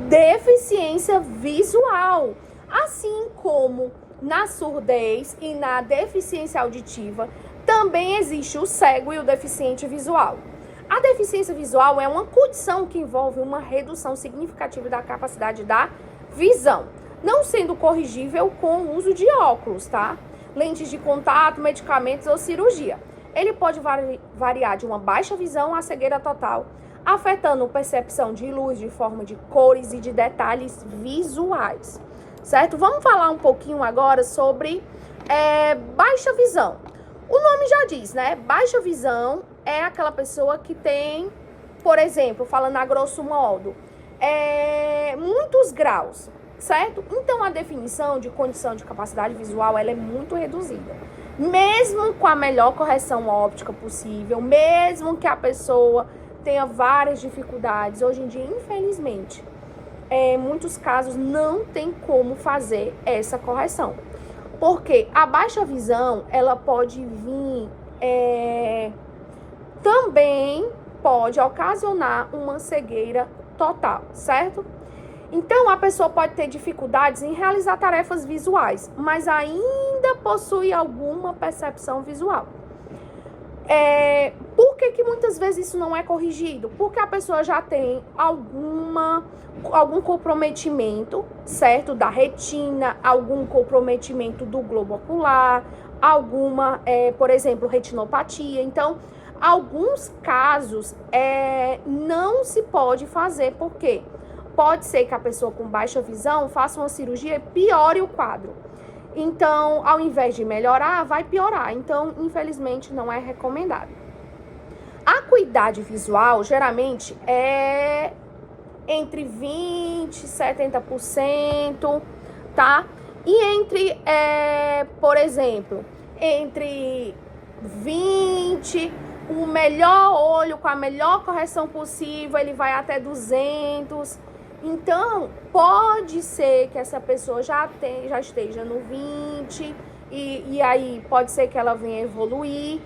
deficiência visual, assim como na surdez e na deficiência auditiva, também existe o cego e o deficiente visual. A deficiência visual é uma condição que envolve uma redução significativa da capacidade da visão, não sendo corrigível com o uso de óculos, tá? Lentes de contato, medicamentos ou cirurgia. Ele pode variar de uma baixa visão à cegueira total, afetando a percepção de luz, de forma de cores e de detalhes visuais, certo? Vamos falar um pouquinho agora sobre baixa visão. O nome já diz, né? Baixa visão é aquela pessoa que tem, por exemplo, falando a grosso modo, muitos graus, certo? Então, a definição de condição de capacidade visual, ela é muito reduzida. Mesmo com a melhor correção óptica possível, mesmo que a pessoa tenha várias dificuldades, hoje em dia, infelizmente, em muitos casos não tem como fazer essa correção. Porque a baixa visão, ela pode vir, também pode ocasionar uma cegueira total, certo? Então, a pessoa pode ter dificuldades em realizar tarefas visuais, mas ainda possui alguma percepção visual. Por que muitas vezes isso não é corrigido? Porque a pessoa já tem algum comprometimento, certo? Da retina, algum comprometimento do globo ocular, alguma, por exemplo, retinopatia. Então, alguns casos não se pode fazer, porque pode ser que a pessoa com baixa visão faça uma cirurgia e piore o quadro. Então, ao invés de melhorar, vai piorar. Então, infelizmente, não é recomendado. A acuidade visual, geralmente, é entre 20% e 70%, tá? E por exemplo, entre 20%, o melhor olho com a melhor correção possível, ele vai até 200%. Então, pode ser que essa pessoa já esteja no 20 e aí pode ser que ela venha evoluir,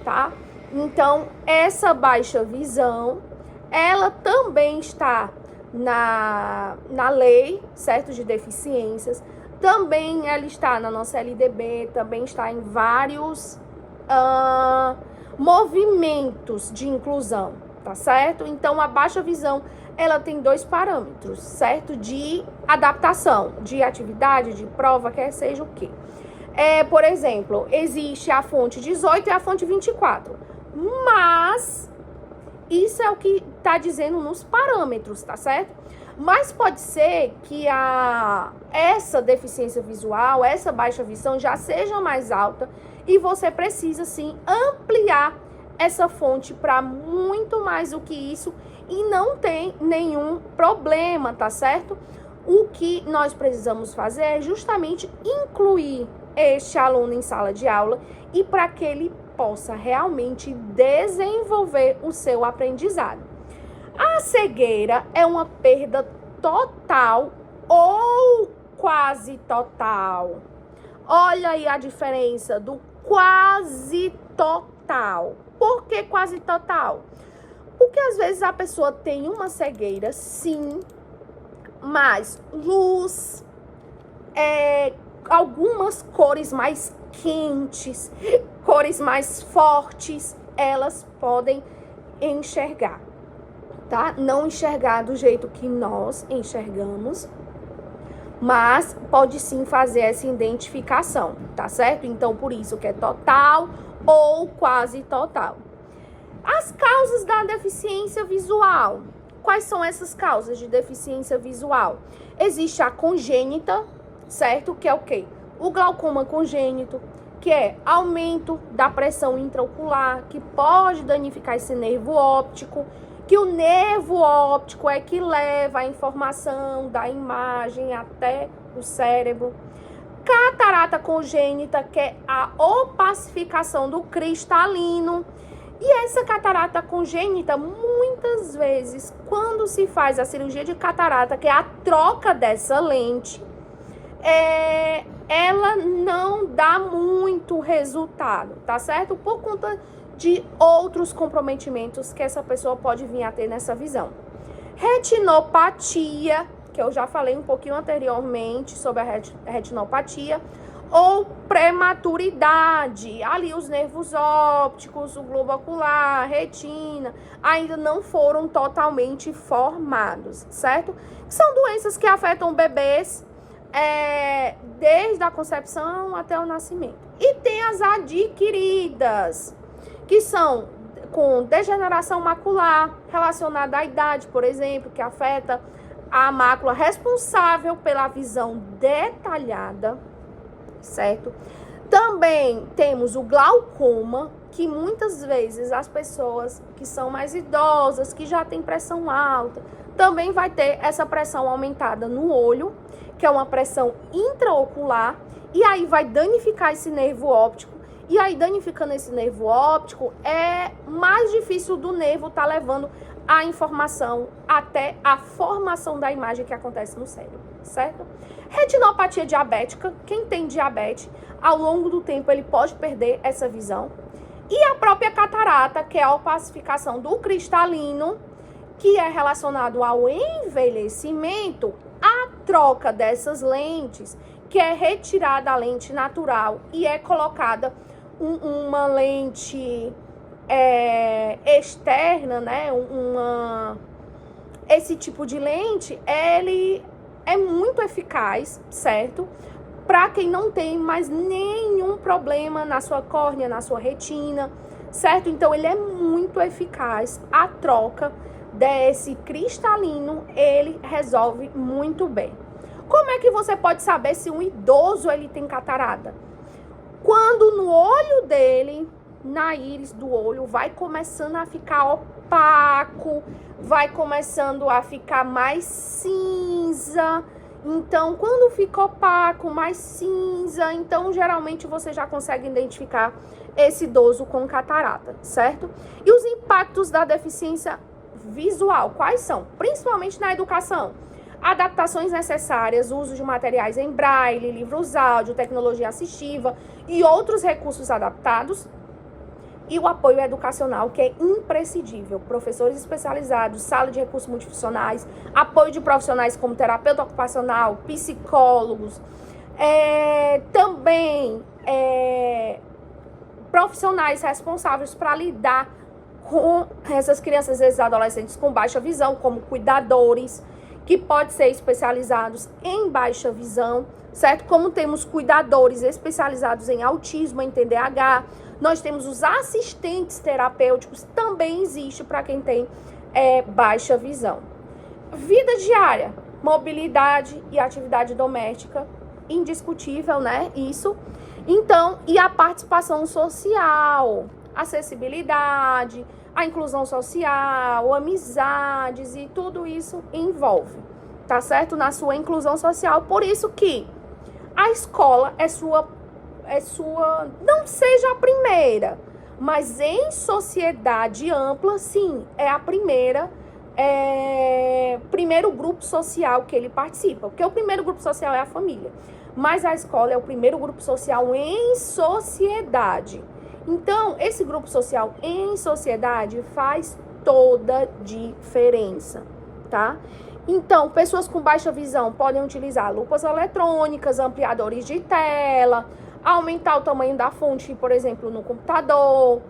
tá? Então, essa baixa visão, ela também está na lei, certo? De deficiências. Também ela está na nossa LDB, também está em vários movimentos de inclusão, tá certo? Então, a baixa visão, ela tem 2 parâmetros, certo? De adaptação, de atividade, de prova, quer seja o quê. Por exemplo, existe a fonte 18 e a fonte 24. Mas isso é o que está dizendo nos parâmetros, tá certo? Mas pode ser que essa deficiência visual, essa baixa visão já seja mais alta e você precisa, sim, ampliar essa fonte para muito mais do que isso e não tem nenhum problema, tá certo? O que nós precisamos fazer é justamente incluir este aluno em sala de aula e para que ele possa realmente desenvolver o seu aprendizado. A cegueira é uma perda total ou quase total. Olha aí a diferença do quase total. Por que quase total? Porque às vezes a pessoa tem uma cegueira, sim, mas luz, algumas cores mais quentes, cores mais fortes, elas podem enxergar, tá? Não enxergar do jeito que nós enxergamos, mas pode sim fazer essa identificação, tá certo? Então, por isso que é total ou quase total. As causas da deficiência visual. Quais são essas causas de deficiência visual? Existe a congênita, certo? Que é o quê? O glaucoma congênito, que é aumento da pressão intraocular, que pode danificar esse nervo óptico, que o nervo óptico é que leva a informação da imagem até o cérebro. Catarata congênita, que é a opacificação do cristalino. E essa catarata congênita, muitas vezes, quando se faz a cirurgia de catarata, que é a troca dessa lente, ela não dá muito resultado, tá certo? Por conta de outros comprometimentos que essa pessoa pode vir a ter nessa visão. Retinopatia, que eu já falei um pouquinho anteriormente sobre a retinopatia, ou prematuridade, ali os nervos ópticos, o globo ocular, retina, ainda não foram totalmente formados, certo? São doenças que afetam bebês desde a concepção até o nascimento. E tem as adquiridas, que são com degeneração macular, relacionada à idade, por exemplo, que afeta a mácula responsável pela visão detalhada, certo? Também temos o glaucoma, que muitas vezes as pessoas que são mais idosas, que já têm pressão alta, também vai ter essa pressão aumentada no olho, que é uma pressão intraocular, e aí vai danificar esse nervo óptico. E aí, danificando esse nervo óptico, é mais difícil do nervo estar levando a informação até a formação da imagem que acontece no cérebro, certo? Retinopatia diabética, quem tem diabetes, ao longo do tempo ele pode perder essa visão. E a própria catarata, que é a opacificação do cristalino, que é relacionado ao envelhecimento, a troca dessas lentes, que é retirada a lente natural e é colocada uma lente externa, né? Esse tipo de lente, ele é muito eficaz, certo? Para quem não tem mais nenhum problema na sua córnea, na sua retina, certo? Então, ele é muito eficaz. A troca desse cristalino, ele resolve muito bem. Como é que você pode saber se um idoso ele tem catarata? Quando no olho dele, na íris do olho, vai começando a ficar opaco, vai começando a ficar mais cinza. Então, quando fica opaco, mais cinza, então geralmente você já consegue identificar esse idoso com catarata, certo? E os impactos da deficiência visual, quais são? Principalmente na educação. Adaptações necessárias, uso de materiais em braille, livros áudio, tecnologia assistiva e outros recursos adaptados. E o apoio educacional, que é imprescindível. Professores especializados, sala de recursos multifuncionais, apoio de profissionais como terapeuta ocupacional, psicólogos. Também profissionais responsáveis para lidar com essas crianças e esses adolescentes com baixa visão, como cuidadores, que podem ser especializados em baixa visão, certo? Como temos cuidadores especializados em autismo, em TDAH, nós temos os assistentes terapêuticos, também existe para quem tem baixa visão. Vida diária, mobilidade e atividade doméstica, indiscutível, né? Isso. Então, e a participação social, acessibilidade, a inclusão social, amizades e tudo isso envolve, tá certo? Na sua inclusão social. Por isso que a escola é sua, não seja a primeira, mas em sociedade ampla, sim, é a primeiro grupo social que ele participa. Porque o primeiro grupo social é a família, mas a escola é o primeiro grupo social em sociedade. Então, esse grupo social em sociedade faz toda diferença, tá? Então, pessoas com baixa visão podem utilizar lupas eletrônicas, ampliadores de tela, aumentar o tamanho da fonte, por exemplo, no computador,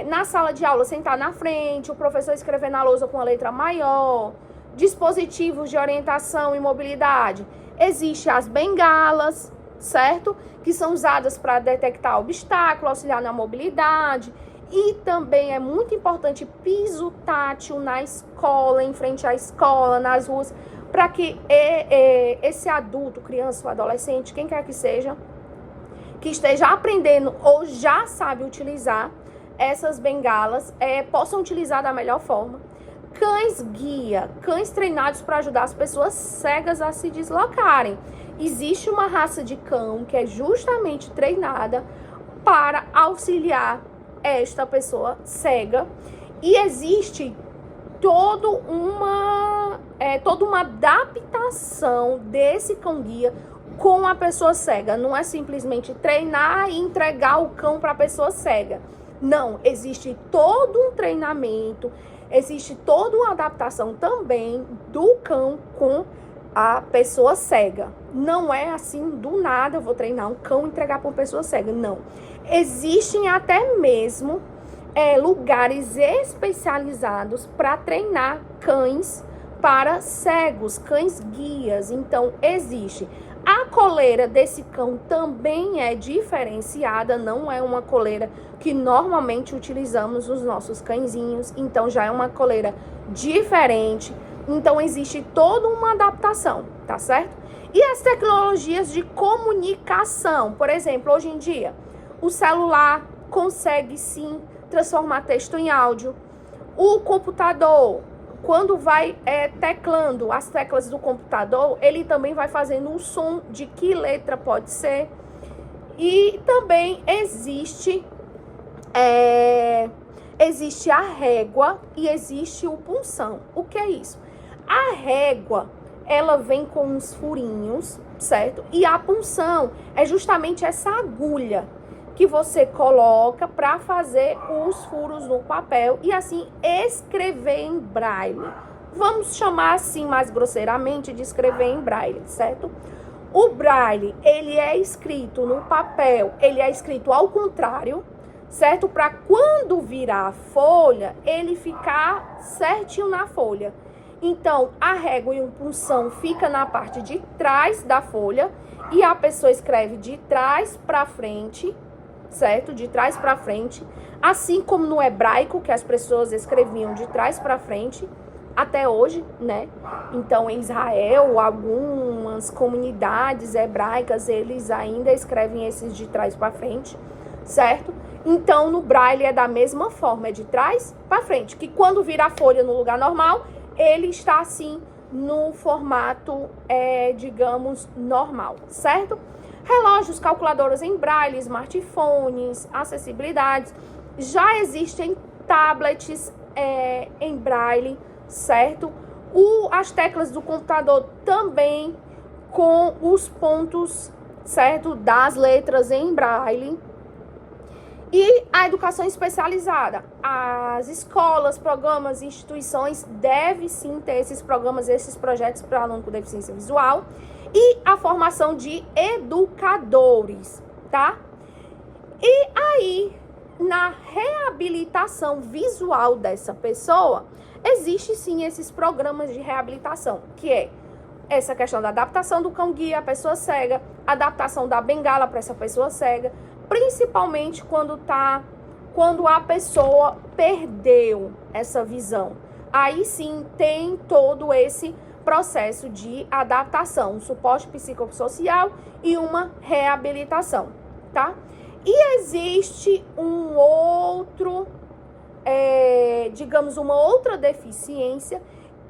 na sala de aula, sentar na frente, o professor escrever na lousa com a letra maior, dispositivos de orientação e mobilidade. Existem as bengalas, certo? Que são usadas para detectar obstáculo, auxiliar na mobilidade. E também é muito importante piso tátil na escola, em frente à escola, nas ruas, para que esse adulto, criança ou adolescente, quem quer que seja, que esteja aprendendo ou já sabe utilizar essas bengalas, possam utilizar da melhor forma. Cães guia, cães treinados para ajudar as pessoas cegas a se deslocarem. Existe uma raça de cão que é justamente treinada para auxiliar esta pessoa cega. E existe toda uma adaptação desse cão guia com a pessoa cega. Não é simplesmente treinar e entregar o cão para a pessoa cega. Não, existe todo um treinamento existe toda uma adaptação também do cão com a pessoa cega. Não é assim, do nada, eu vou treinar um cão e entregar para uma pessoa cega. Não. Existem até mesmo lugares especializados para treinar cães para cegos, cães guias. Então, existe. A coleira desse cão também é diferenciada, não é uma coleira que normalmente utilizamos nos nossos cãezinhos. Então, já é uma coleira diferente. Então, existe toda uma adaptação, tá certo? E as tecnologias de comunicação, por exemplo, hoje em dia, o celular consegue sim transformar texto em áudio. O computador, quando vai teclando as teclas do computador, ele também vai fazendo o som de que letra pode ser. E também existe a régua e existe o punção. O que é isso? A régua, ela vem com uns furinhos, certo? E a punção é justamente essa agulha que você coloca para fazer os furos no papel e assim escrever em braille. Vamos chamar assim mais grosseiramente de escrever em braille, certo? O braille, ele é escrito no papel, ele é escrito ao contrário, certo? Para quando virar a folha, ele ficar certinho na folha. Então, a régua e o punção fica na parte de trás da folha e a pessoa escreve de trás para frente, certo? De trás para frente, assim como no hebraico, que as pessoas escreviam de trás para frente, até hoje, né? Então, em Israel, algumas comunidades hebraicas, eles ainda escrevem esses de trás para frente, certo? Então, no braille é da mesma forma, é de trás para frente, que quando vira a folha no lugar normal, ele está assim no formato, digamos, normal, certo? Relógios, calculadoras em braille, smartphones, acessibilidades. Já existem tablets em braille, certo? As teclas do computador também com os pontos, certo? Das letras em braille. E a educação especializada. As escolas, programas, instituições devem sim ter esses programas, esses projetos para aluno com deficiência visual. E a formação de educadores, tá? E aí, na reabilitação visual dessa pessoa, existe sim esses programas de reabilitação, que é essa questão da adaptação do cão-guia à pessoa cega, adaptação da bengala para essa pessoa cega, principalmente quando a pessoa perdeu essa visão. Aí sim tem todo esse processo de adaptação, um suporte psicossocial e uma reabilitação, tá? E existe um outro, digamos, uma outra deficiência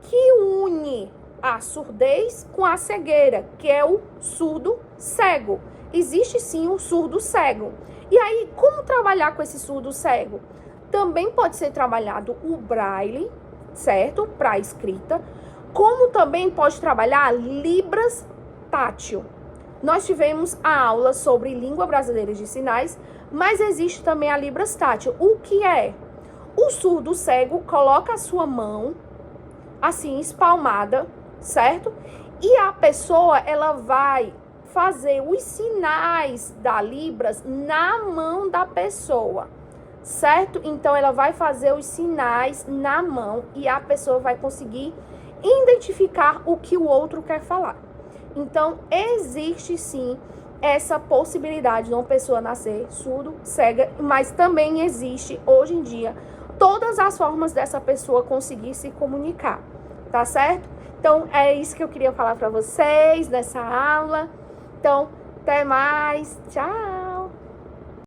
que une a surdez com a cegueira, que é o surdo cego. Existe sim um surdo cego. E aí, como trabalhar com esse surdo cego? Também pode ser trabalhado o braille, certo? Para escrita. Como também pode trabalhar Libras tátil. Nós tivemos a aula sobre língua brasileira de sinais, mas existe também a Libras tátil. O que é? O surdo cego coloca a sua mão assim espalmada, certo? E a pessoa, ela vai fazer os sinais da Libras na mão da pessoa, certo? Então, ela vai fazer os sinais na mão e a pessoa vai conseguir identificar o que o outro quer falar. Então, existe sim essa possibilidade de uma pessoa nascer surdo, cega, mas também existe, hoje em dia, todas as formas dessa pessoa conseguir se comunicar, tá certo? Então, é isso que eu queria falar para vocês nessa aula. Então, até mais. Tchau!